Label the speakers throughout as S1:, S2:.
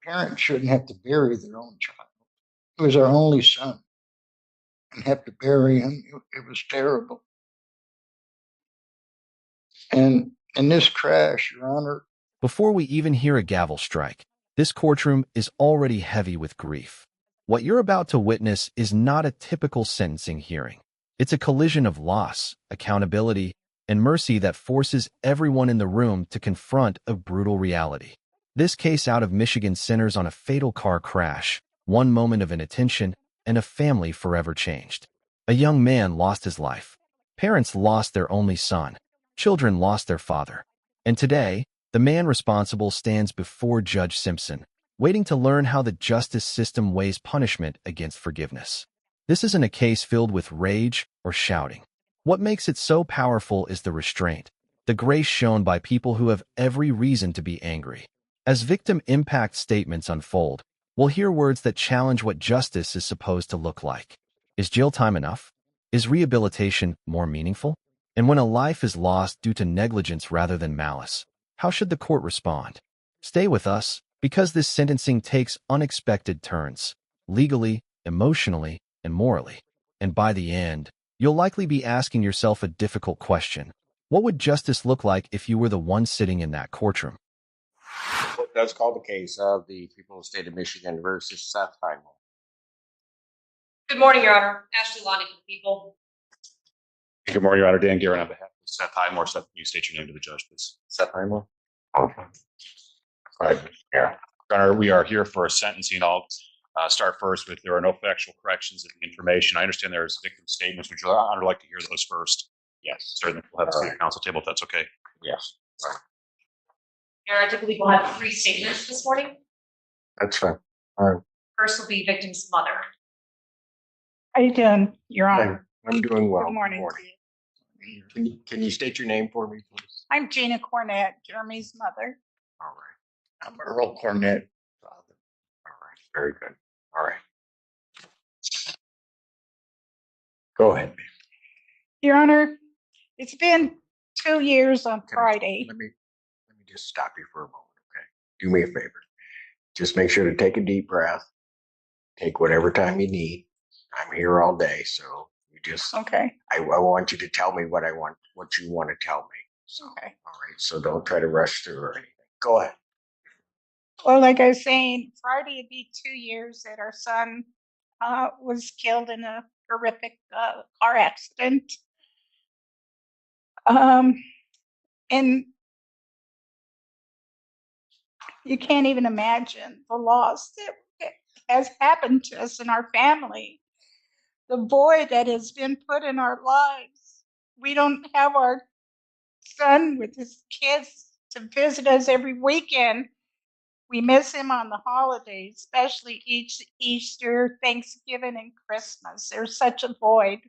S1: Parents shouldn't have to bury their own child. He was our only son, and have to bury him. It was terrible. And in this crash, Your Honor,
S2: Before we even hear a gavel strike, this courtroom is already heavy with grief. What you're about to witness is not a typical sentencing hearing. It's a collision of loss, accountability, and mercy that forces everyone in the room to confront a brutal reality. This case out of Michigan centers on a fatal car crash, one moment of inattention, and a family forever changed. A young man lost his life. Parents lost their only son. Children lost their father. And today, the man responsible stands before Judge Simpson, waiting to learn how the justice system weighs punishment against forgiveness. This isn't a case filled with rage or shouting. What makes it so powerful is the restraint, the grace shown by people who have every reason to be angry. As victim impact statements unfold, we'll hear words that challenge what justice is supposed to look like. Is jail time enough? Is rehabilitation more meaningful? And when a life is lost due to negligence rather than malice, how should the court respond? Stay with us, because this sentencing takes unexpected turns, legally, emotionally, and morally. And by the end, you'll likely be asking yourself a difficult question. What would justice look like if you were the one sitting in that courtroom?
S3: Does call the case of the people of the state of Michigan versus Seth Heimel.
S4: Good morning, Your Honor. Ashley Lonnie for the people.
S5: Good morning, Your Honor. Dan Guerin on behalf of Seth Highmore. Seth, can you state your name to the judge, please?
S3: Seth Heimel.
S5: Okay. All right. Yeah. Your Honor, we are here for a sentencing. I'll start first with there are no factual corrections in the information. I understand there's victim statements. Would Your Honor like to hear those first?
S3: Yes.
S5: Certainly. We'll have to see the council table if that's okay.
S3: Yes. Right.
S4: Your Honor, I typically will have 3 statements this morning.
S3: That's fine. All right.
S4: First will be victim's mother.
S6: How you doing, Your Honor?
S3: I'm doing well.
S6: Good morning.
S3: Can you state your name for me, please?
S6: I'm Gina Cornett, Jeremy's mother.
S3: All right.
S1: I'm Earl Cornett, father.
S3: All right. Very good. All right. Go ahead.
S6: Your Honor, it's been 2 years on Friday.
S3: Let me just stop you for a moment, okay? Do me a favor. Just make sure to take a deep breath. Take whatever time you need. I'm here all day, so you just
S6: Okay.
S3: I want you to tell me what you want to tell me. So,
S6: Okay.
S3: all right. So don't try to rush through or anything. Go ahead.
S6: Well, like I was saying, Friday would be 2 years that our son was killed in a horrific car accident. And you can't even imagine the loss that has happened to us and our family. The void that has been put in our lives. We don't have our son with his kids to visit us every weekend. We miss him on the holidays, especially Easter, Thanksgiving, and Christmas. There's such a void.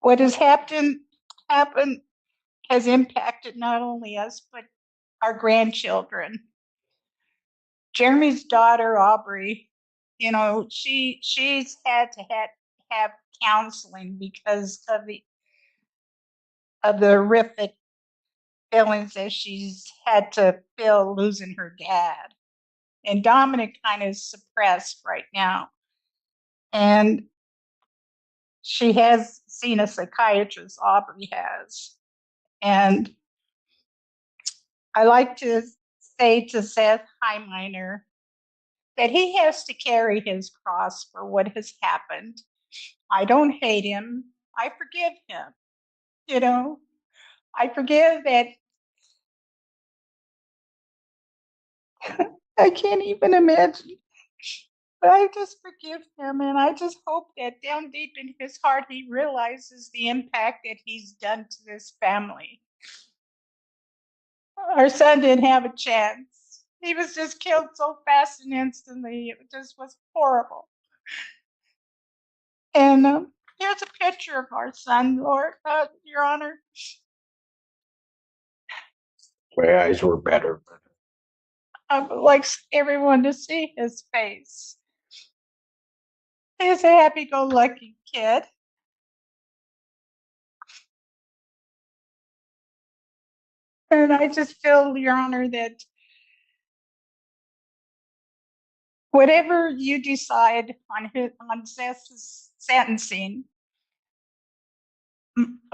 S6: What has happened has impacted not only us, but our grandchildren. Jeremy's daughter, Aubrey, she's had to have counseling because of the horrific feelings that she's had to feel losing her dad. And Dominic kind of suppressed right now. And she has seen a psychiatrist, Aubrey has. And I like to say to Seth Heimler that he has to carry his cross for what has happened. I don't hate him. I forgive him. I forgive that. I can't even imagine. But I just forgive him, and I just hope that down deep in his heart he realizes the impact that he's done to this family. Our son didn't have a chance. He was just killed so fast and instantly. It just was horrible. And here's a picture of our son, Lord, Your Honor.
S3: My eyes were better.
S6: I would like everyone to see his face. He's a happy-go-lucky kid. And I just feel, Your Honor, that whatever you decide on Seth's sentencing,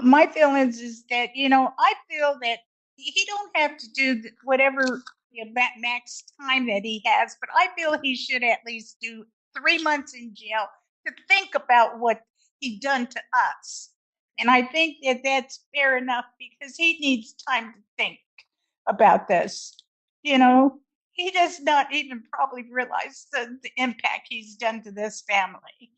S6: my feelings is that, I feel that he don't have to do whatever max time that he has, but I feel he should at least do 3 months in jail to think about what he done to us. And I think that that's fair enough because he needs time to think about this. He does not even probably realize the impact he's done to this family.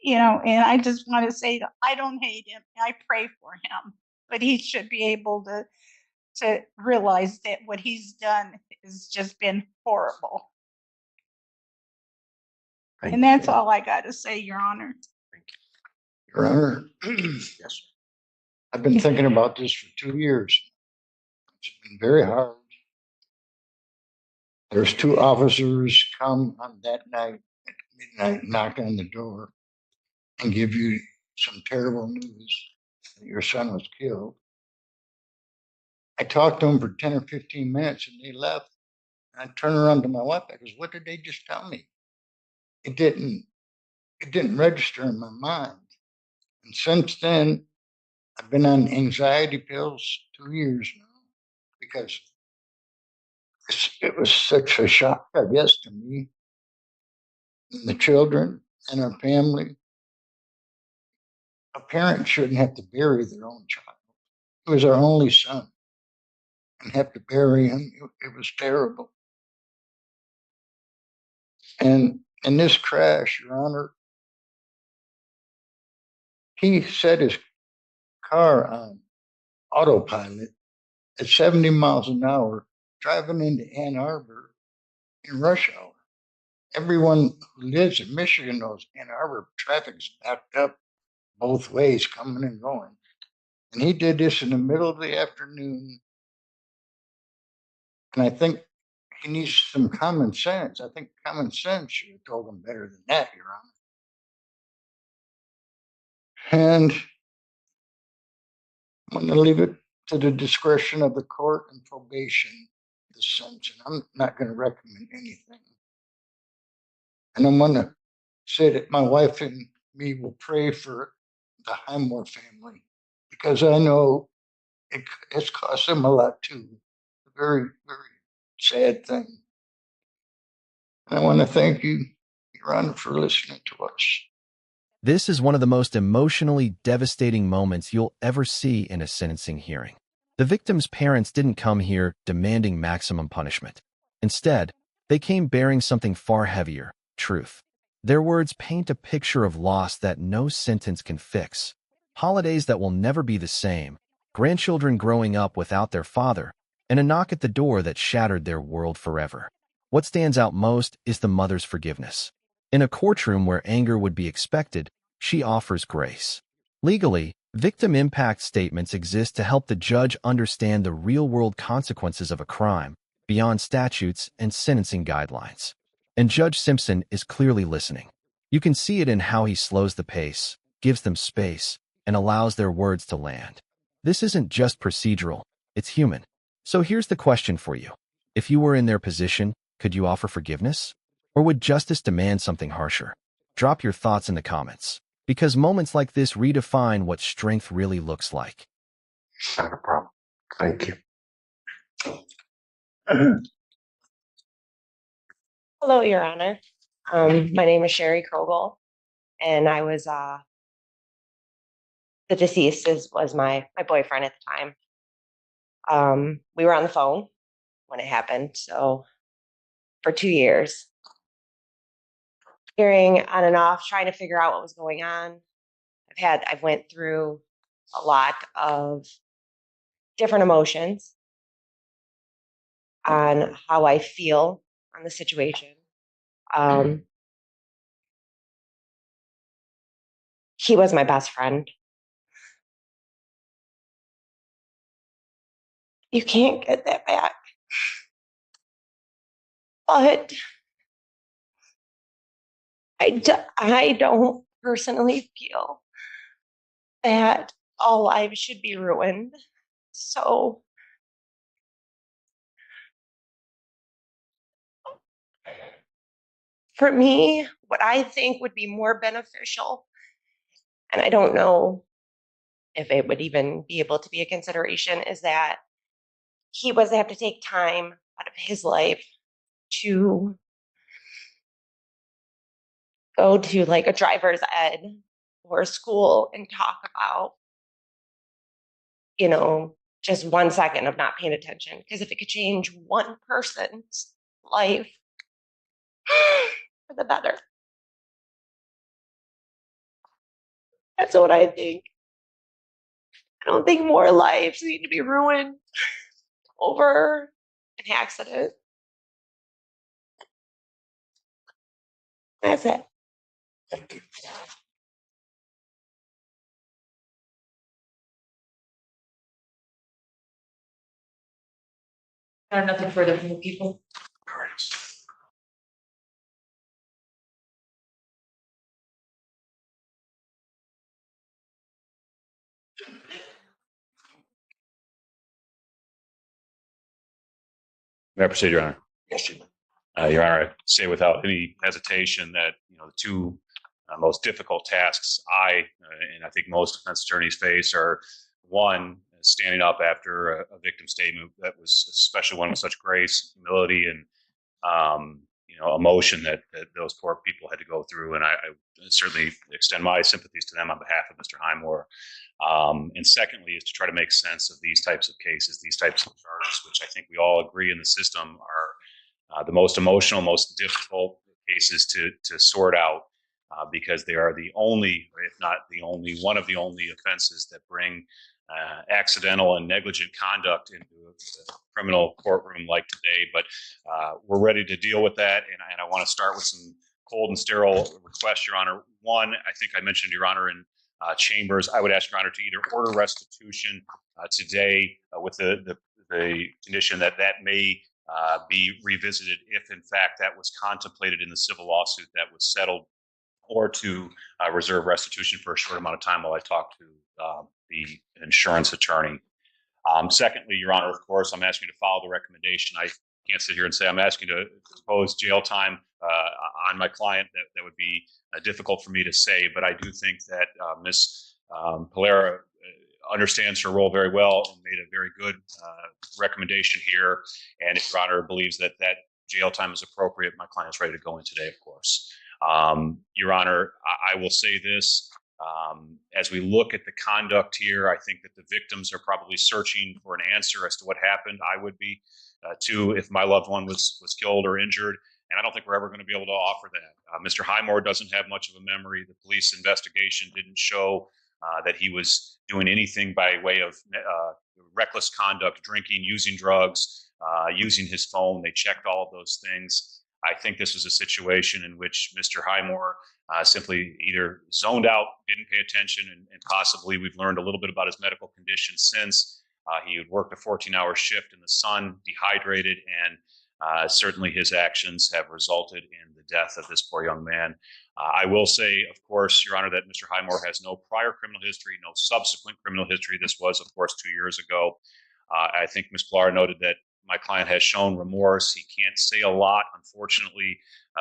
S6: And I just want to say that I don't hate him. I pray for him, but he should be able to realize that what he's done has just been horrible. And that's all I got to say, Your Honor.
S1: Your Honor,
S3: Yes.
S1: I've been thinking about this for 2 years. It's been very hard. There's 2 officers come on that night at midnight, knock on the door, and give you some terrible news that your son was killed. I talked to them for 10 or 15 minutes and they left. I turned around to my wife. I goes, "What did they just tell me?" It didn't register in my mind. And since then, I've been on anxiety pills 2 years now because it was such a shock, I guess, to me and the children and our family. A parent shouldn't have to bury their own child. He was our only son, and have to bury him. It was terrible. And in this crash, Your Honor, he set his car on autopilot at 70 miles an hour, driving into Ann Arbor in rush hour. Everyone who lives in Michigan knows Ann Arbor traffic's backed up both ways, coming and going. And he did this in the middle of the afternoon. And I think he needs some common sense. I think common sense should have told him better than that, Your Honor. And I'm going to leave it to the discretion of the court and probation, the sentence. I'm not going to recommend anything. And I'm going to say that my wife and me will pray for the Highmore family because I know it's cost them a lot too. A very, very sad thing. And I want to thank you, Your Honor, for listening to us.
S2: This is one of the most emotionally devastating moments you'll ever see in a sentencing hearing. The victim's parents didn't come here demanding maximum punishment. Instead, they came bearing something far heavier: truth. Their words paint a picture of loss that no sentence can fix. Holidays that will never be the same, grandchildren growing up without their father, and a knock at the door that shattered their world forever. What stands out most is the mother's forgiveness. In a courtroom where anger would be expected, she offers grace. Legally, victim impact statements exist to help the judge understand the real-world consequences of a crime, beyond statutes and sentencing guidelines. And Judge Simpson is clearly listening. You can see it in how he slows the pace, gives them space, and allows their words to land. This isn't just procedural, it's human. So here's the question for you. If you were in their position, could you offer forgiveness? Or would justice demand something harsher? Drop your thoughts in the comments, because moments like this redefine what strength really looks like.
S3: Not a problem. Thank you.
S7: Hello, Your Honor. My name is Sherry Krogel, and I was the deceased was my boyfriend at the time. We were on the phone when it happened, so for 2 years, hearing on and off, trying to figure out what was going on. I've went through a lot of different emotions on how I feel on the situation. He was my best friend. You can't get that back. But I don't personally feel that all lives should be ruined. So For me, what I think would be more beneficial, and I don't know if it would even be able to be a consideration, is that he was to have to take time out of his life to go to like a driver's ed or school and talk about, just 1 second of not paying attention. Because if it could change one person's life for the better, that's what I think. I don't think more lives need to be ruined over an accident. That's it.
S4: I have nothing further from the people.
S5: May I proceed, Your Honor?
S3: Yes, you.
S5: Your Honor, I say without any hesitation that the two most difficult tasks and I think most defense attorneys face are, one, standing up after a victim statement that was, especially one with such grace, humility, and emotion that those poor people had to go through. And I certainly extend my sympathies to them on behalf of Mr. Highmore. And secondly, is to try to make sense of these types of cases, these types of charges, which I think we all agree in the system are the most emotional, most difficult cases to sort out, because they are the only, if not the only, one of the only offenses that bring accidental and negligent conduct into a criminal courtroom like today. But we're ready to deal with that, and I want to start with some cold and sterile requests, Your Honor. One, I think I mentioned, Your Honor, in chambers, I would ask Your Honor to either order restitution today with the condition that may be revisited if, in fact, that was contemplated in the civil lawsuit that was settled, or to reserve restitution for a short amount of time while I talk to the insurance attorney. Secondly, Your Honor, of course, I'm asking you to follow the recommendation. I can't sit here and say I'm asking to impose jail time on my client. That would be difficult for me to say, but I do think that Ms. Polera understands her role very well and made a very good recommendation here. And if Your Honor believes that jail time is appropriate, my client's ready to go in today, of course. Your Honor, I will say this. As we look at the conduct here, I think that the victims are probably searching for an answer as to what happened. I would be too, if my loved one was killed or injured. And I don't think we're ever going to be able to offer that. Mr. Highmore doesn't have much of a memory. The police investigation didn't show that he was doing anything by way of reckless conduct, drinking, using drugs, using his phone. They checked all of those things. I think this was a situation in which Mr. Highmore simply either zoned out, didn't pay attention, and possibly we've learned a little bit about his medical condition since. He had worked a 14-hour shift in the sun, dehydrated, and certainly his actions have resulted in the death of this poor young man. I will say, of course, Your Honor, that Mr. Highmore has no prior criminal history, no subsequent criminal history. This was, of course, 2 years ago. I think Ms. Pilar noted that my client has shown remorse. He can't say a lot, unfortunately,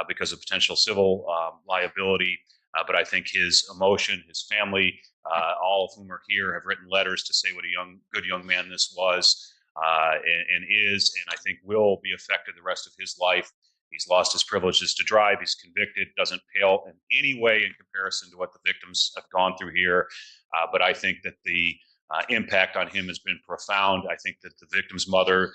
S5: because of potential civil liability. But I think his emotion, his family, all of whom are here, have written letters to say what a good young man this was and is, and I think will be affected the rest of his life. He's lost his privileges to drive. He's convicted. Doesn't pale in any way in comparison to what the victims have gone through here. But I think that the impact on him has been profound. I think that the victim's mother,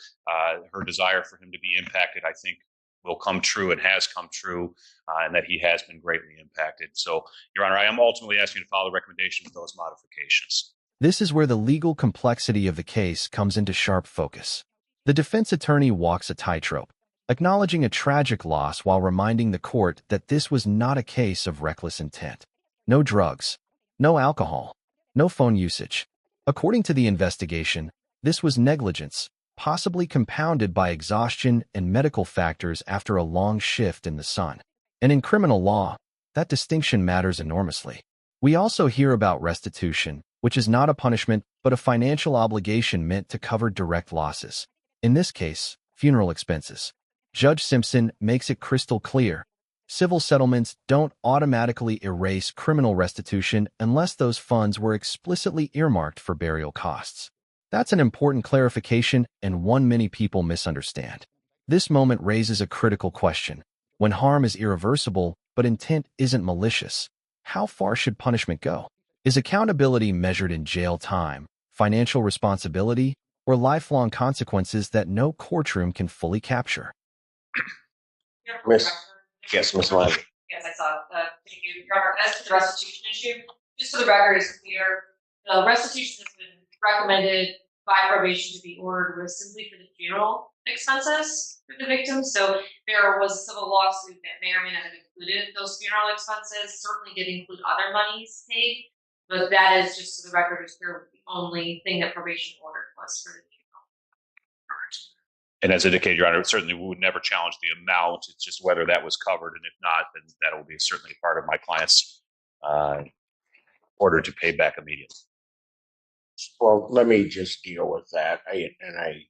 S5: her desire for him to be impacted, I think will come true and has come true, and that he has been greatly impacted. So, Your Honor, I am ultimately asking you to follow the recommendation with those modifications.
S2: This is where the legal complexity of the case comes into sharp focus. The defense attorney walks a tightrope, acknowledging a tragic loss while reminding the court that this was not a case of reckless intent. No drugs, no alcohol, no phone usage. According to the investigation, this was negligence, possibly compounded by exhaustion and medical factors after a long shift in the sun. And in criminal law, that distinction matters enormously. We also hear about restitution, which is not a punishment but a financial obligation meant to cover direct losses. In this case, funeral expenses. Judge Simpson makes it crystal clear. Civil settlements don't automatically erase criminal restitution unless those funds were explicitly earmarked for burial costs. That's an important clarification and one many people misunderstand. This moment raises a critical question. When harm is irreversible, but intent isn't malicious, how far should punishment go? Is accountability measured in jail time, financial responsibility, or lifelong consequences that no courtroom can fully capture?
S3: Miss, yes, Miss Lyon.
S4: Yes, I saw. Thank you, Your Honor. As to the restitution issue, just so the record is clear, the restitution has been recommended by probation to be ordered was simply for the funeral expenses for the victims. So there was a civil lawsuit that may or may not have included those funeral expenses. Certainly did include other monies paid, but that is just so the record is clear. The only thing that probation ordered was for the funeral.
S5: And as indicated, Your Honor, certainly we would never challenge the amount. It's just whether that was covered, and if not, then that will be certainly part of my client's order to pay back immediately.
S3: Well, let me just deal with that. The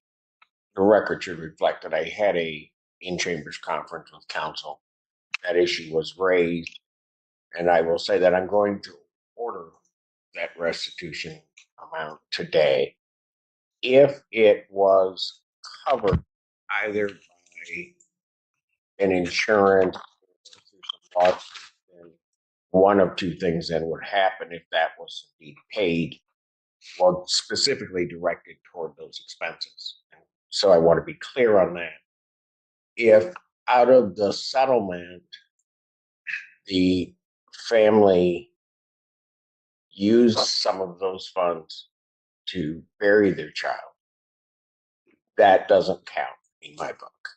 S3: record should reflect that I had a in-chambers conference with counsel. That issue was raised, and I will say that I'm going to order that restitution amount today. If it was covered either by an insurance or then one of two things then would happen if that was indeed paid, well, specifically directed toward those expenses. So I want to be clear on that. If out of the settlement, the family used some of those funds to bury their child, that doesn't count in my book.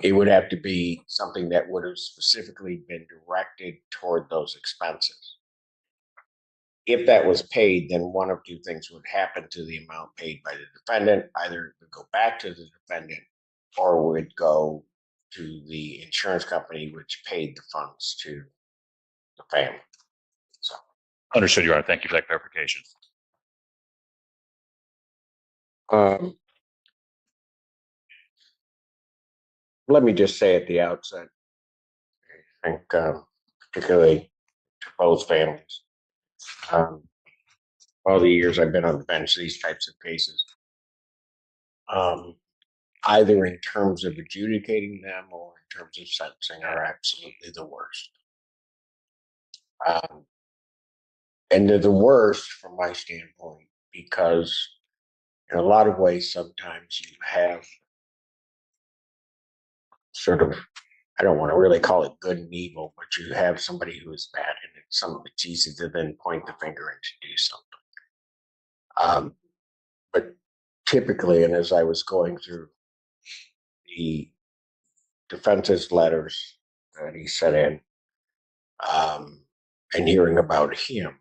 S3: It would have to be something that would have specifically been directed toward those expenses. If that was paid, then one of two things would happen to the amount paid by the defendant. Either it would go back to the defendant or would go to the insurance company, which paid the funds to the family. So,
S5: Understood, Your Honor. Thank you for that clarification.
S3: Let me just say at the outset, I think particularly to both families, all the years I've been on the bench, these types of cases, either in terms of adjudicating them or in terms of sentencing, are absolutely the worst. And they're the worst from my standpoint because in a lot of ways, sometimes you have sort of, I don't want to really call it good and evil, but you have somebody who is bad, and it's easy to then point the finger and to do something. But typically, and as I was going through the defense's letters that he sent in, and hearing about him,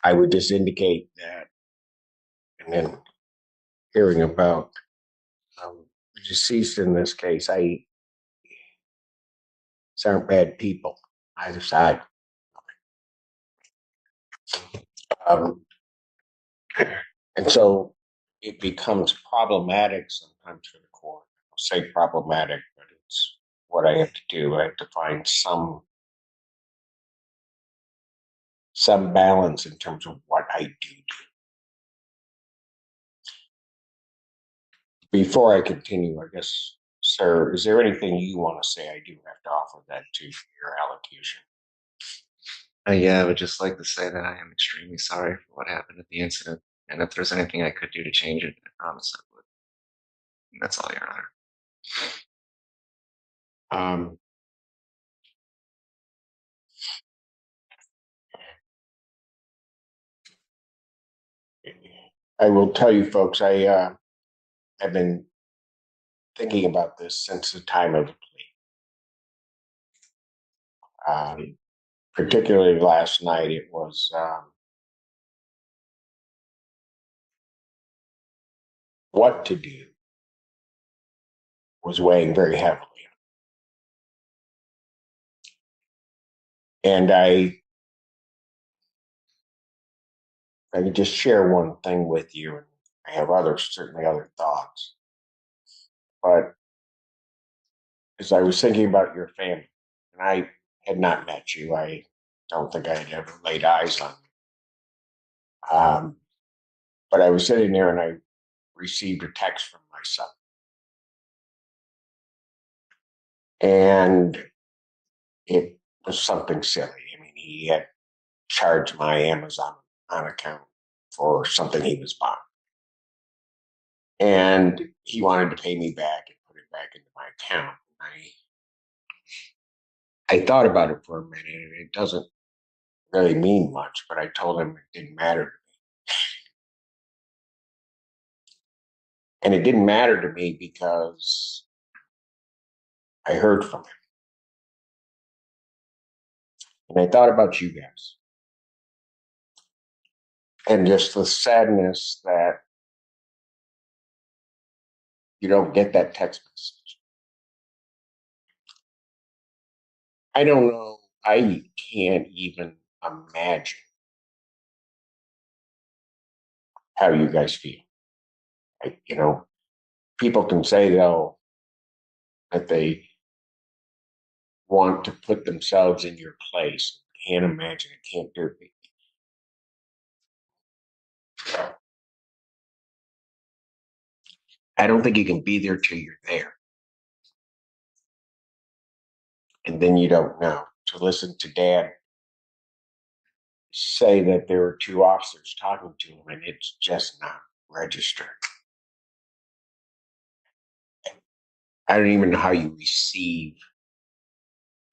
S3: I would just indicate that, and then hearing about the deceased in this case, these aren't bad people, either side. And so it becomes problematic sometimes for the court. I'll say problematic, but it's what I have to do. I have to find some balance in terms of what I do. Before I continue, I guess, sir, is there anything you want to say? I do have to offer that to your allocution.
S8: Yeah, I would just like to say that I am extremely sorry for what happened at the incident, and if there's anything I could do to change it, I promise I would. And that's all, Your Honor.
S3: I will tell you, folks, I have been thinking about this since the time of the plea. Particularly last night, it was what to do was weighing very heavily. And I can just share one thing with you. I have certainly other thoughts. But as I was thinking about your family, and I had not met you, I don't think I had ever laid eyes on you. But I was sitting there and I received a text from my son. And it was something silly. I mean, he had charged my Amazon account for something he was buying. And he wanted to pay me back and put it back into my account. I thought about it for a minute, and it doesn't really mean much, but I told him it didn't matter to me. And it didn't matter to me because I heard from him. And I thought about you guys. And just the sadness that you don't get that text message. I don't know. I can't even imagine how you guys feel. People can say, though, that they want to put themselves in your place. Can't imagine it, can't do it. I don't think you can be there till you're there. And then you don't know. To listen to Dad say that there were two officers talking to him, and it's just not registered. I don't even know how you receive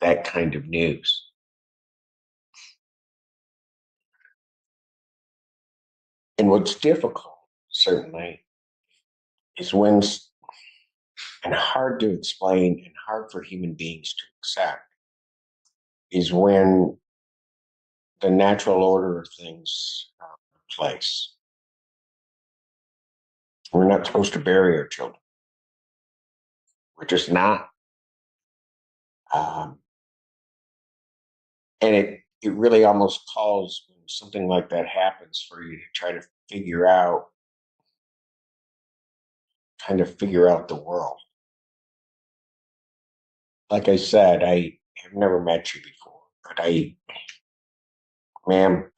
S3: that kind of news. And what's difficult, certainly, is when, and hard to explain and hard for human beings to accept, is when the natural order of things place. We're not supposed to bury our children. We're just not. And it really almost calls when something like that happens for you to try to figure out the world. Like I said, I have never met you before, but ma'am,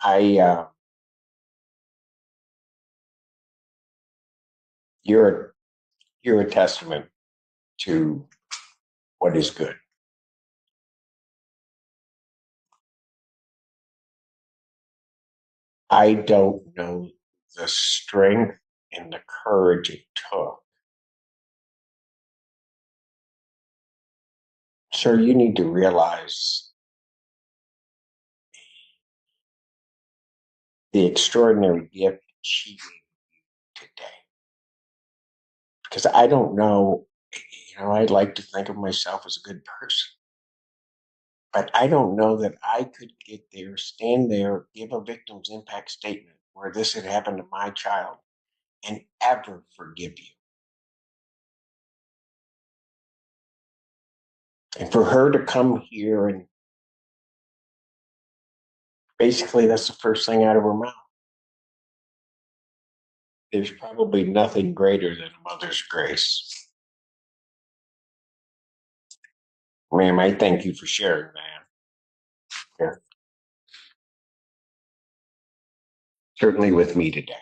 S3: you're a testament to what is good. I don't know the strength and the courage it took. Sir, you need to realize the extraordinary gift she gave you today. Because I don't know, I'd like to think of myself as a good person. But I don't know that I could get there, stand there, give a victim's impact statement where this had happened to my child and ever forgive you. And for her to come here and basically that's the first thing out of her mouth. There's probably nothing greater than a mother's grace. Ma'am, I thank you for sharing that. Yeah. Certainly with me today.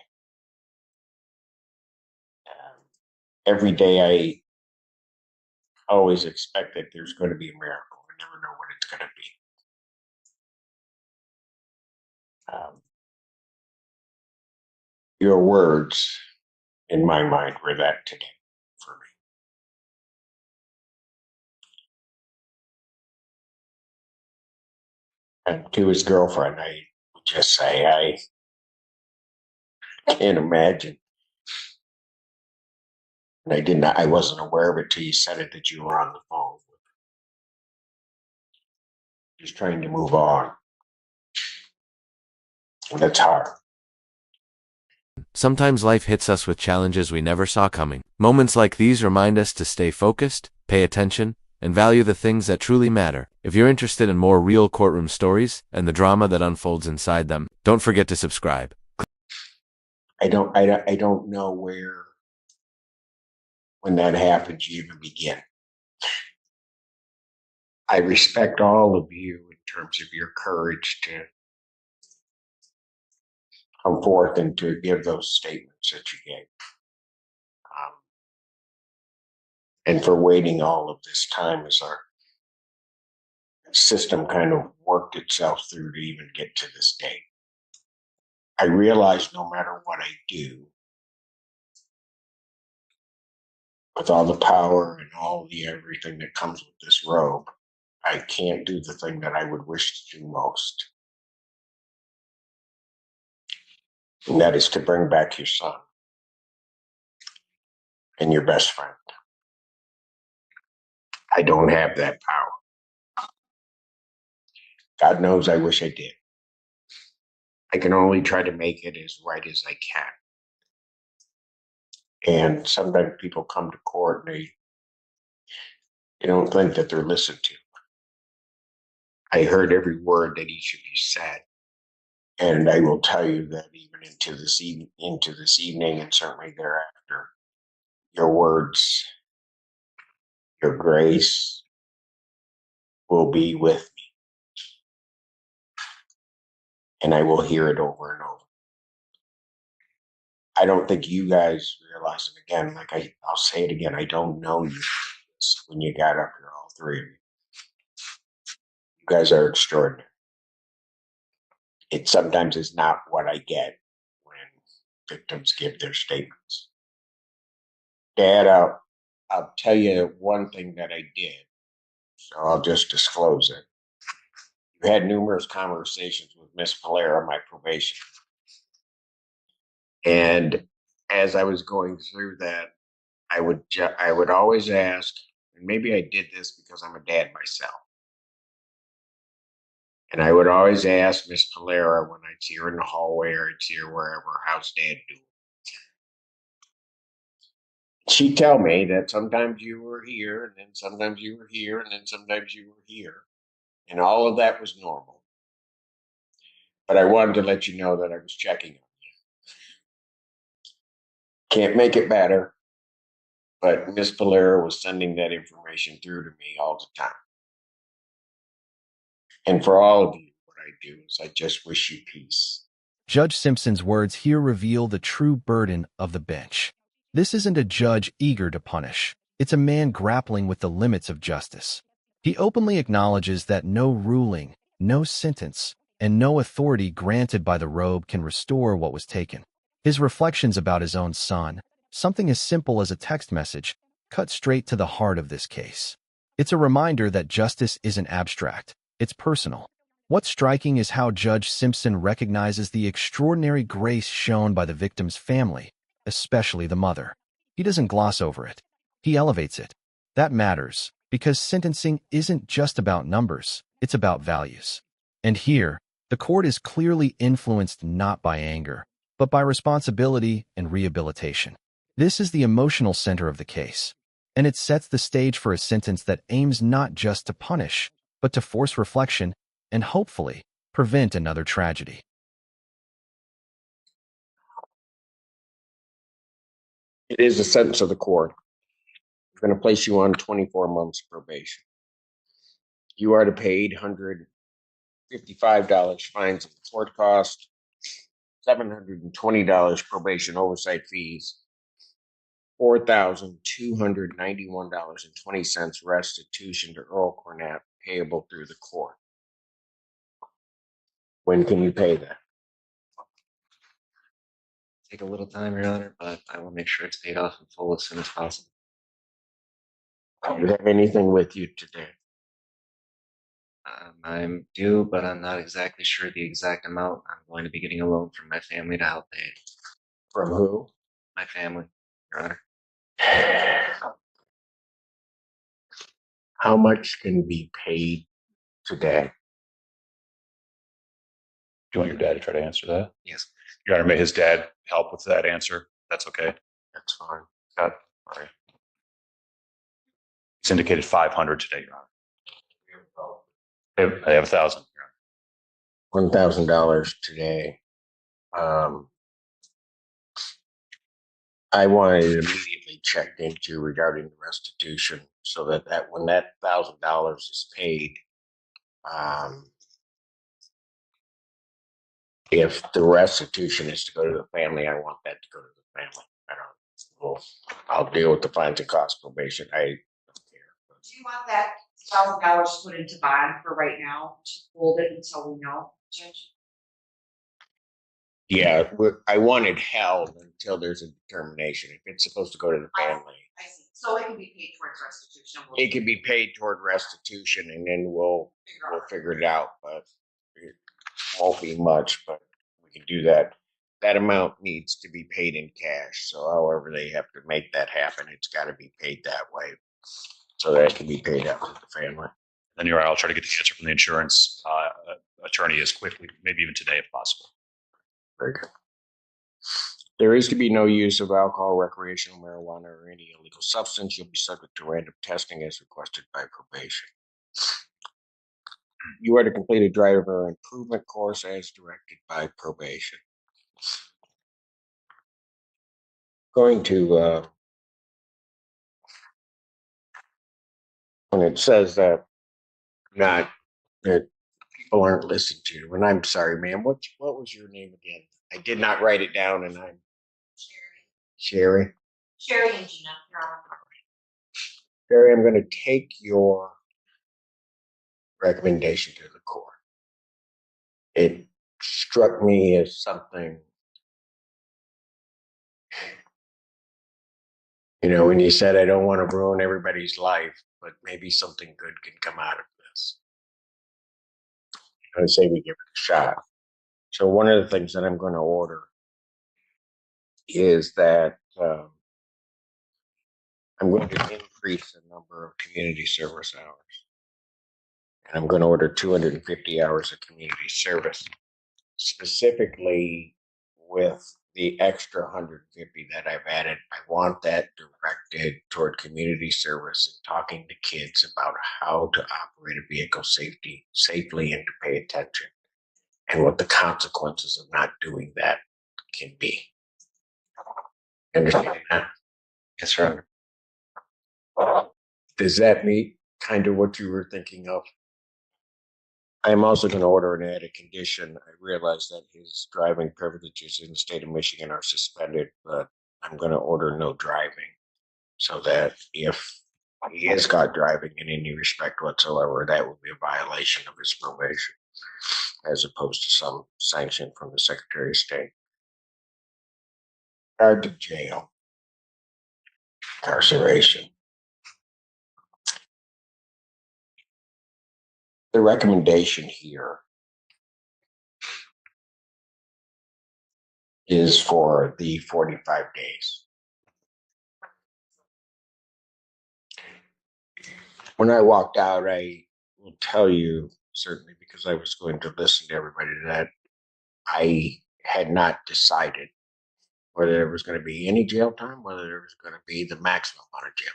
S3: Every day I always expect that there's going to be a miracle. I never know what it's going to be. Your words, in my mind, were that today for me. And to his girlfriend, I would just say, I can't imagine. And I wasn't aware of it till you said it, that you were on the phone. Just trying to move on. And that's hard.
S2: Sometimes life hits us with challenges we never saw coming. Moments like these remind us to stay focused, pay attention, and value the things that truly matter. If you're interested in more real courtroom stories and the drama that unfolds inside them, don't forget to subscribe.
S3: I don't know when that happens, you even begin. I respect all of you in terms of your courage to come forth and to give those statements that you gave. And for waiting all of this time as our system kind of worked itself through to even get to this day. I realize no matter what I do, with all the power and all the everything that comes with this robe, I can't do the thing that I would wish to do most. And that is to bring back your son and your best friend. I don't have that power. God knows I wish I did. I can only try to make it as right as I can. And sometimes people come to court and they don't think that they're listened to. I heard every word that each of you said. And I will tell you that even into this evening and certainly thereafter, your words, your grace will be with me. And I will hear it over and over. I don't think you guys realize it again. Like I'll say it again. I don't know you when you got up here, all three of you. You guys are extraordinary. It sometimes is not what I get when victims give their statements. Dad, I'll tell you one thing that I did. So I'll just disclose it. You had numerous conversations with Miss Palaire, my probation. And as I was going through that, I would always ask, and maybe I did this because I'm a dad myself. And I would always ask Miss Palaire when I'd see her in the hallway or I'd see her wherever, how's Dad doing? She'd tell me that sometimes you were here, and then sometimes you were here, and then sometimes you were here. And all of that was normal. But I wanted to let you know that I was checking on you. Can't make it better, but Miss Palaire was sending that information through to me all the time. And for all of you, what I do is I just wish you peace.
S2: Judge Simpson's words here reveal the true burden of the bench. This isn't a judge eager to punish. It's a man grappling with the limits of justice. He openly acknowledges that no ruling, no sentence, and no authority granted by the robe can restore what was taken. His reflections about his own son, something as simple as a text message, cut straight to the heart of this case. It's a reminder that justice isn't abstract, it's personal. What's striking is how Judge Simpson recognizes the extraordinary grace shown by the victim's family, especially the mother. He doesn't gloss over it. He elevates it. That matters, because sentencing isn't just about numbers, it's about values. And here, the court is clearly influenced not by anger, but by responsibility and rehabilitation. This is the emotional center of the case, and it sets the stage for a sentence that aims not just to punish, but to force reflection and hopefully prevent another tragedy.
S3: It is a sentence of the court. We're going to place you on 24 months probation. You are to pay $855 fines of court cost, $720 probation oversight fees, $4,291.20 restitution to Earl Cornett payable through the court. When can you pay that?
S8: Take a little time, Your Honor, but I will make sure it's paid off in full as soon as possible.
S3: Do you have anything with you today?
S8: I'm due, but I'm not exactly sure the exact amount. I'm going to be getting a loan from my family to help pay it.
S3: From who?
S8: My family, Your Honor.
S3: How much can be paid today?
S5: Do you want your dad to try to answer that?
S8: Yes.
S5: Your Honor, may his dad help with that answer? That's okay.
S3: That's fine.
S5: All right. It's indicated 500 today, Your Honor. I have 1,000.
S3: $1,000 today. I wanted it immediately checked into regarding the restitution so that when that $1,000 is paid, if the restitution is to go to the family, I want that to go to the family. I don't. Well, I'll deal with the fines and cost probation. I don't care.
S9: Do you want that $1,000 put into bond for right now to hold it until we know, Judge?
S3: Yeah, I want it held until there's a determination. If it's supposed to go to the family,
S9: I see. So it can be paid towards restitution.
S3: it can be paid toward restitution, and then we'll figure it out. But it won't be much, but we can do that. That amount needs to be paid in cash. So however they have to make that happen, it's got to be paid that way, so that it can be paid out to the family.
S5: Then you're right. I'll try to get the answer from the insurance attorney as quickly, maybe even today if possible.
S3: Very good. There is to be no use of alcohol, recreational marijuana, or any illegal substance. You'll be subject to random testing as requested by probation. You are to complete a driver improvement course as directed by probation. Going to, when it says that people aren't listened to, and I'm sorry, ma'am, what was your name again? I did not write it down, and I'm Sherry.
S4: Sherry and Gina, Your Honor.
S3: Sherry, I'm going to take your recommendation to the court. It struck me as something, when you said, I don't want to ruin everybody's life, but maybe something good can come out of this. I say we give it a shot. So one of the things that I'm going to order is that I'm going to increase the number of community service hours. And I'm going to order 250 hours of community service, specifically with the extra 150 that I've added. I want that directed toward community service and talking to kids about how to operate a vehicle safely and to pay attention, and what the consequences of not doing that can be. Understand that?
S8: Yes, sir.
S3: Does that meet kind of what you were thinking of? I'm also going to order an added condition. I realize that his driving privileges in the state of Michigan are suspended, but I'm going to order no driving, so that if he is caught driving in any respect whatsoever, that would be a violation of his probation, as opposed to some sanction from the Secretary of State. Regard to jail, incarceration. The recommendation here is for the 45 days. When I walked out, I will tell you, certainly because I was going to listen to everybody, that I had not decided whether there was going to be any jail time, whether there was going to be the maximum amount of jail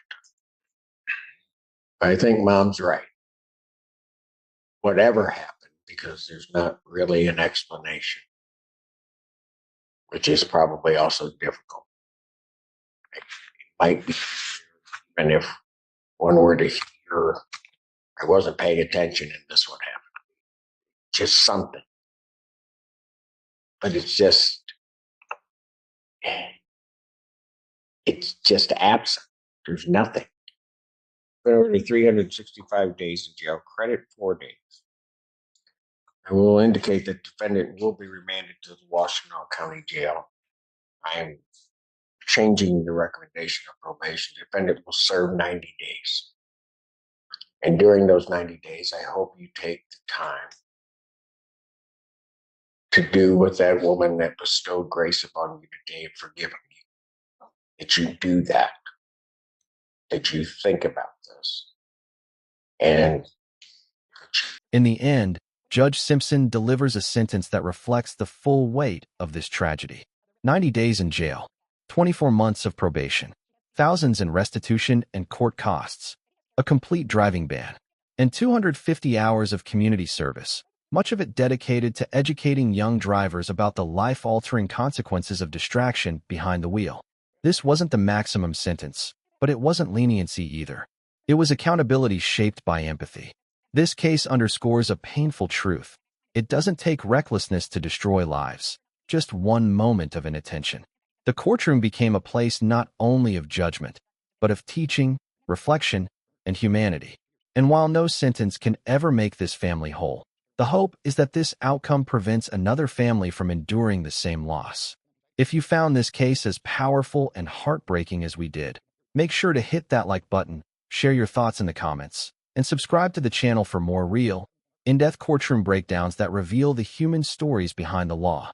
S3: time. I think Mom's right. Whatever happened, because there's not really an explanation, which is probably also difficult. It might be, and if one were to hear, I wasn't paying attention and this would happen. Just something. But it's just absent. There's nothing. Over 365 days in jail, credit 4 days. I will indicate that defendant will be remanded to the Washtenaw County Jail. I am changing the recommendation of probation. Defendant will serve 90 days. And during those 90 days, I hope you take the time to do with that woman that bestowed grace upon you today and forgiven you. That you do that. That you think about this. And
S2: in the end, Judge Simpson delivers a sentence that reflects the full weight of this tragedy. 90 days in jail, 24 months of probation, thousands in restitution and court costs, a complete driving ban, and 250 hours of community service, much of it dedicated to educating young drivers about the life-altering consequences of distraction behind the wheel. This wasn't the maximum sentence, but it wasn't leniency either. It was accountability shaped by empathy. This case underscores a painful truth. It doesn't take recklessness to destroy lives, just one moment of inattention. The courtroom became a place not only of judgment, but of teaching, reflection, and humanity. And while no sentence can ever make this family whole, the hope is that this outcome prevents another family from enduring the same loss. If you found this case as powerful and heartbreaking as we did, make sure to hit that like button, share your thoughts in the comments, and subscribe to the channel for more real, in-depth courtroom breakdowns that reveal the human stories behind the law.